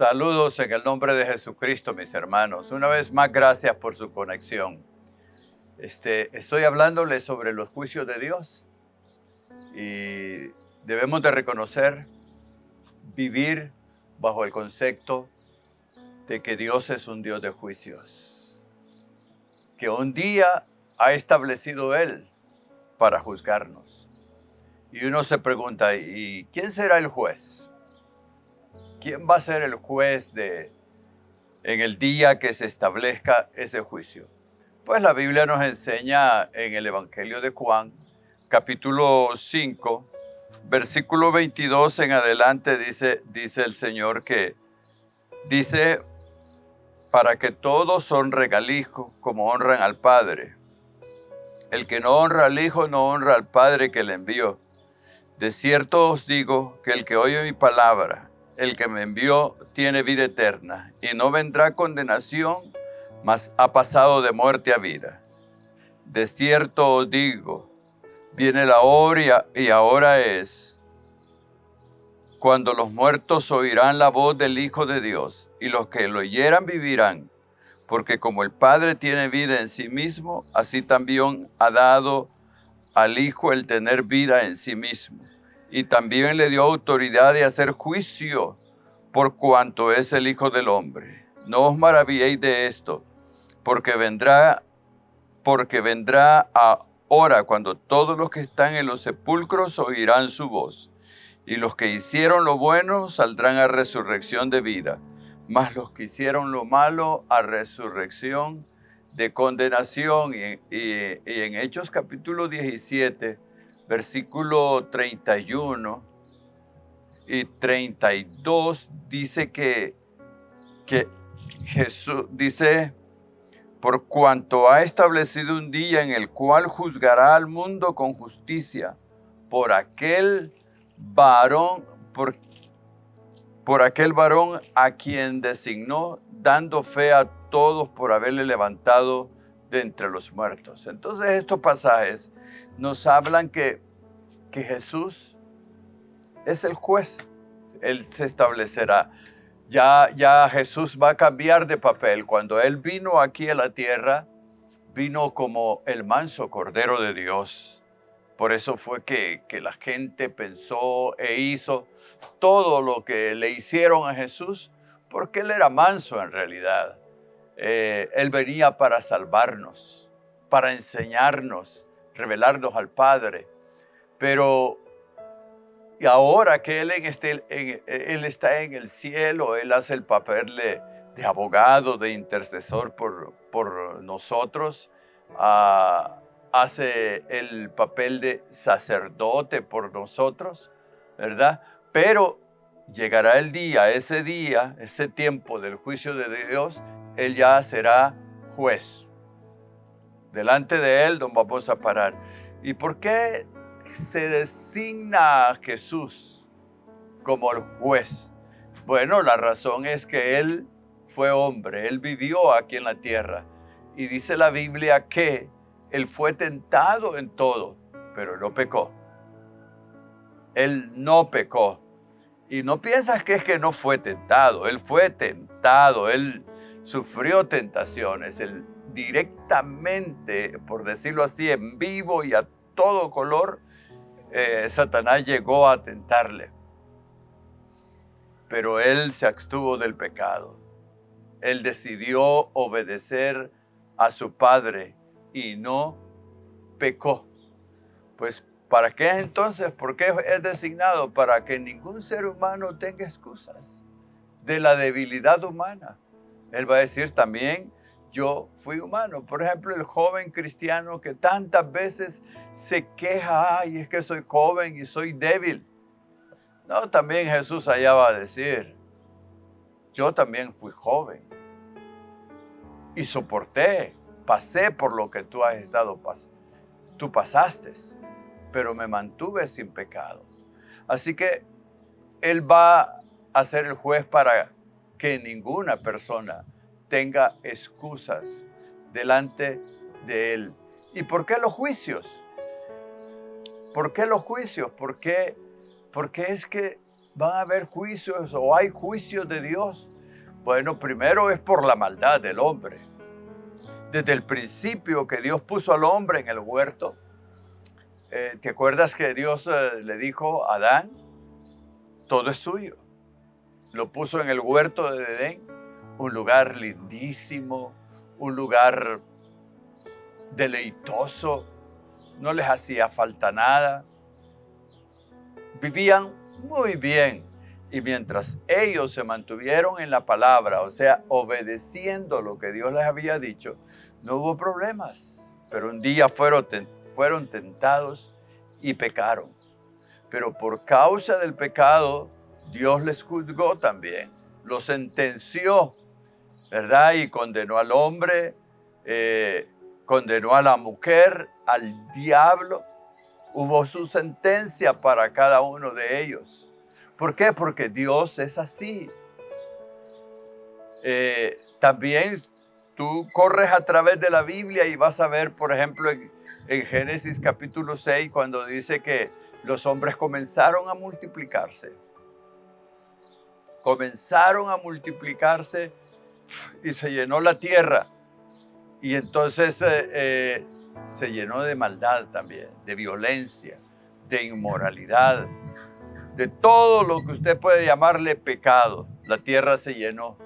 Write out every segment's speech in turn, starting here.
Saludos en el nombre de Jesucristo, mis hermanos. Una vez más, gracias por su conexión. Estoy hablándoles sobre los juicios de Dios y debemos de reconocer, vivir bajo el concepto de que Dios es un Dios de juicios, que un día ha establecido Él para juzgarnos. Y uno se pregunta, ¿y quién será el juez? ¿Quién va a ser el juez en el día que se establezca ese juicio? Pues la Biblia nos enseña en el Evangelio de Juan, capítulo 5, versículo 22 en adelante, dice el Señor que dice, para que todos honren al Hijo como honran al Padre. El que no honra al Hijo no honra al Padre que le envió. De cierto os digo que el que oye mi palabra, el que me envió, tiene vida eterna y no vendrá condenación, mas ha pasado de muerte a vida. De cierto os digo, viene la hora y ahora es, cuando los muertos oirán la voz del Hijo de Dios, y los que lo oyeran vivirán, porque como el Padre tiene vida en sí mismo, así también ha dado al Hijo el tener vida en sí mismo. Y también le dio autoridad de hacer juicio por cuanto es el Hijo del Hombre. No os maravilléis de esto, porque vendrá ahora cuando todos los que están en los sepulcros oirán su voz. Y los que hicieron lo bueno saldrán a resurrección de vida, mas los que hicieron lo malo a resurrección de condenación. Y en Hechos capítulo 17, versículo 31 y 32 dice que Jesús dice, por cuanto ha establecido un día en el cual juzgará al mundo con justicia por aquel varón, por aquel varón a quien designó, dando fe a todos por haberle levantado de entre los muertos. Entonces estos pasajes nos hablan que Jesús es el juez. Él se establecerá. Ya Jesús va a cambiar de papel. Cuando Él vino aquí a la tierra, vino como el manso Cordero de Dios. Por eso fue que la gente pensó e hizo todo lo que le hicieron a Jesús, porque Él era manso en realidad. Él venía para salvarnos, para enseñarnos, revelarnos al Padre. Pero y ahora que Él está en el cielo, Él hace el papel de abogado, de intercesor por nosotros, hace el papel de sacerdote por nosotros, ¿verdad? Pero llegará el día, ese tiempo del juicio de Dios, Él ya será juez. Delante de Él nos vamos a parar. ¿Y por qué se designa a Jesús como el juez? Bueno, la razón es que Él fue hombre, Él vivió aquí en la tierra. Y dice la Biblia que Él fue tentado en todo, pero no pecó. Él no pecó. Y no piensas que es que no fue tentado. Él fue tentado, Él sufrió tentaciones. Él directamente, por decirlo así, en vivo y a todo color, Satanás llegó a tentarle. Pero Él se abstuvo del pecado. Él decidió obedecer a su Padre y no pecó. Pues, ¿para qué entonces? ¿Por qué es designado? Para que ningún ser humano tenga excusas de la debilidad humana. Él va a decir también, yo fui humano. Por ejemplo, el joven cristiano que tantas veces se queja, ay, es que soy joven y soy débil. No, también Jesús allá va a decir, yo también fui joven y soporté, pasé por lo que tú has estado pasando. Tú pasaste, pero me mantuve sin pecado. Así que Él va a ser el juez para que ninguna persona tenga excusas delante de Él. ¿Y por qué los juicios? ¿Por qué los juicios? ¿Por qué? Porque es que van a haber juicios o hay juicios de Dios Bueno, primero es por la maldad del hombre. Desde el principio que Dios puso al hombre en el huerto, ¿te acuerdas que Dios le dijo a Adán, todo es tuyo? Lo puso en el huerto de Edén, un lugar lindísimo, un lugar deleitoso, no les hacía falta nada, vivían muy bien. Y mientras ellos se mantuvieron en la palabra, o sea, obedeciendo lo que Dios les había dicho, no hubo problemas. Pero un día fueron tentados y pecaron. Pero por causa del pecado, Dios les juzgó también, los sentenció, ¿verdad? Y condenó al hombre, condenó a la mujer, al diablo. Hubo su sentencia para cada uno de ellos. ¿Por qué? Porque Dios es así. También tú corres a través de la Biblia y vas a ver, por ejemplo, en Génesis capítulo 6, cuando dice que los hombres comenzaron a multiplicarse. Comenzaron a multiplicarse y se llenó la tierra. Y entonces se llenó de maldad también, de violencia, de inmoralidad, de todo lo que usted puede llamarle pecado. La tierra se llenó.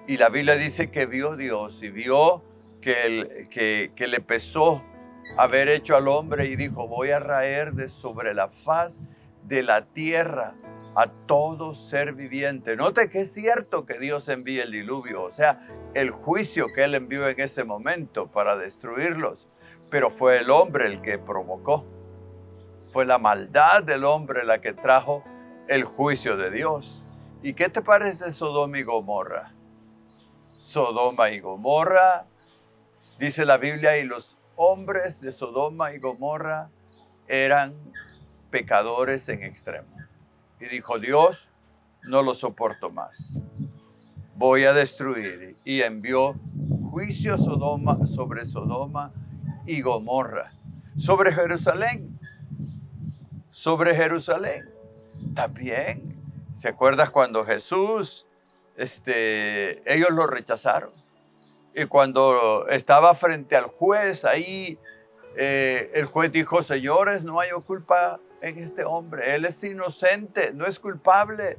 Y la Biblia dice que vio Dios y vio que le pesó haber hecho al hombre y dijo, voy a raer de sobre la faz de la tierra a todo ser viviente. Note que es cierto que Dios envía el diluvio, o sea, el juicio que Él envió en ese momento para destruirlos, pero fue el hombre el que provocó. Fue la maldad del hombre la que trajo el juicio de Dios. ¿Y qué te parece Sodoma y Gomorra? Sodoma y Gomorra, dice la Biblia, y los hombres de Sodoma y Gomorra eran pecadores en extremo. Y dijo Dios, no lo soporto más. Voy a destruir. Y envió juicio sobre Sodoma y Gomorra. Sobre Jerusalén. Sobre Jerusalén. También. ¿Se acuerdas cuando Jesús, ellos lo rechazaron? Y cuando estaba frente al juez, ahí el juez dijo, señores, no hay culpa en este hombre. Él es inocente, no es culpable.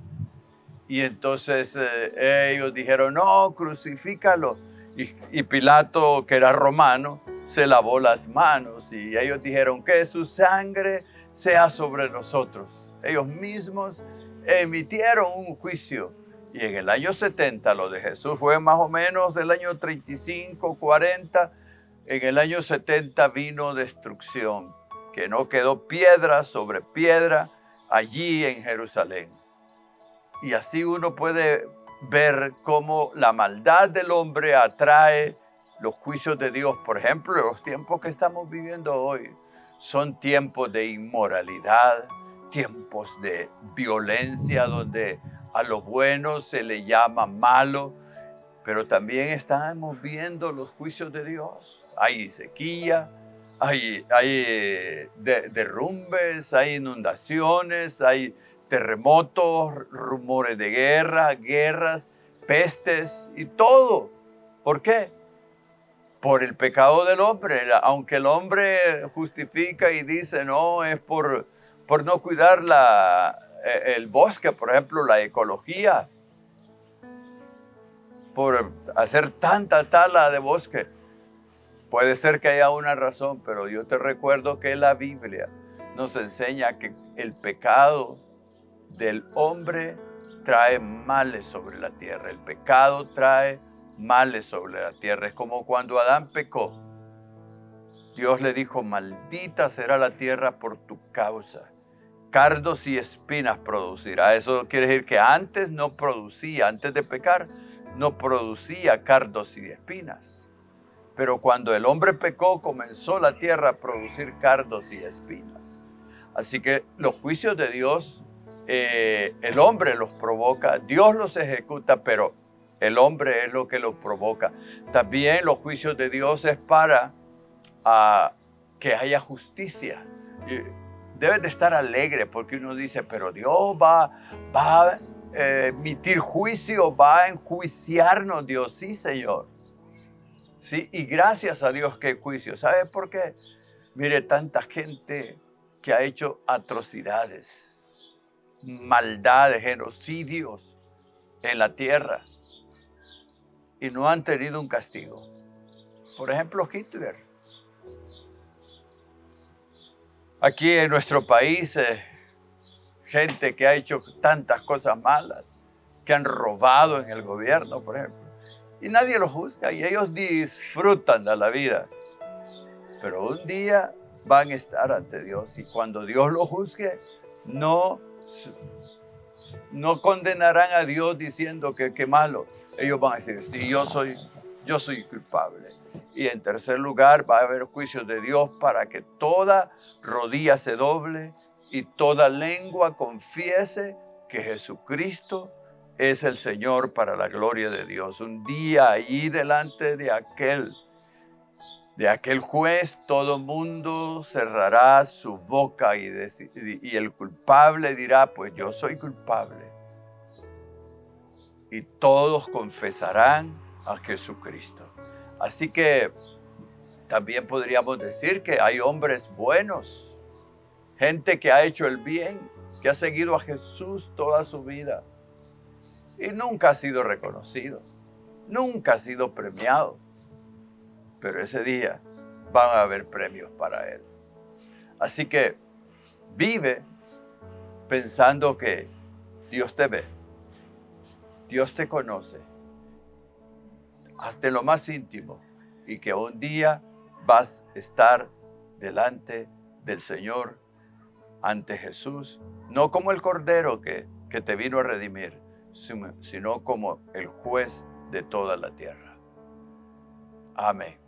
Y entonces ellos dijeron, no, crucifícalo. Y Pilato, que era romano, se lavó las manos. Y ellos dijeron, que su sangre sea sobre nosotros. Ellos mismos emitieron un juicio. Y en el año 70, lo de Jesús fue más o menos del año 35, 40. En el año 70 vino destrucción, que no quedó piedra sobre piedra allí en Jerusalén. Y así uno puede ver cómo la maldad del hombre atrae los juicios de Dios. Por ejemplo, los tiempos que estamos viviendo hoy son tiempos de inmoralidad, tiempos de violencia, donde a lo bueno se le llama malo, pero también estamos viendo los juicios de Dios. Hay sequía, hay derrumbes, hay inundaciones, hay terremotos, rumores de guerras, pestes y todo. ¿Por qué? Por el pecado del hombre. Aunque el hombre justifica y dice, no, es por no cuidar el bosque, por ejemplo, la ecología, por hacer tanta tala de bosque. Puede ser que haya una razón, pero yo te recuerdo que la Biblia nos enseña que el pecado del hombre trae males sobre la tierra. El pecado trae males sobre la tierra. Es como cuando Adán pecó. Dios le dijo, maldita será la tierra por tu causa. Cardos y espinas producirá. Eso quiere decir que antes no producía, antes de pecar, no producía cardos y espinas. Pero cuando el hombre pecó, comenzó la tierra a producir cardos y espinas. Así que los juicios de Dios, el hombre los provoca, Dios los ejecuta, pero el hombre es lo que los provoca. También los juicios de Dios es para que haya justicia. Debes de estar alegre porque uno dice, pero Dios va a emitir juicio, va a enjuiciarnos Dios. Sí, Señor. Sí, y gracias a Dios que hay juicio. ¿Sabe por qué? Mire, tanta gente que ha hecho atrocidades, maldades, genocidios en la tierra y no han tenido un castigo. Por ejemplo, Hitler. Aquí en nuestro país, gente que ha hecho tantas cosas malas, que han robado en el gobierno, por ejemplo. Y nadie los juzga y ellos disfrutan de la vida. Pero un día van a estar ante Dios y cuando Dios los juzgue, no condenarán a Dios diciendo que qué malo. Ellos van a decir, sí, yo soy culpable. Y en tercer lugar, va a haber juicios de Dios para que toda rodilla se doble y toda lengua confiese que Jesucristo es el Señor para la gloria de Dios. Un día allí delante de aquel juez, todo mundo cerrará su boca y el culpable dirá, pues yo soy culpable. Y todos confesarán a Jesucristo. Así que también podríamos decir que hay hombres buenos, gente que ha hecho el bien, que ha seguido a Jesús toda su vida y nunca ha sido reconocido, nunca ha sido premiado. Pero ese día van a haber premios para él. Así que vive pensando que Dios te ve, Dios te conoce, hasta en lo más íntimo, y que un día vas a estar delante del Señor, ante Jesús, no como el Cordero que te vino a redimir, sino como el juez de toda la tierra. Amén.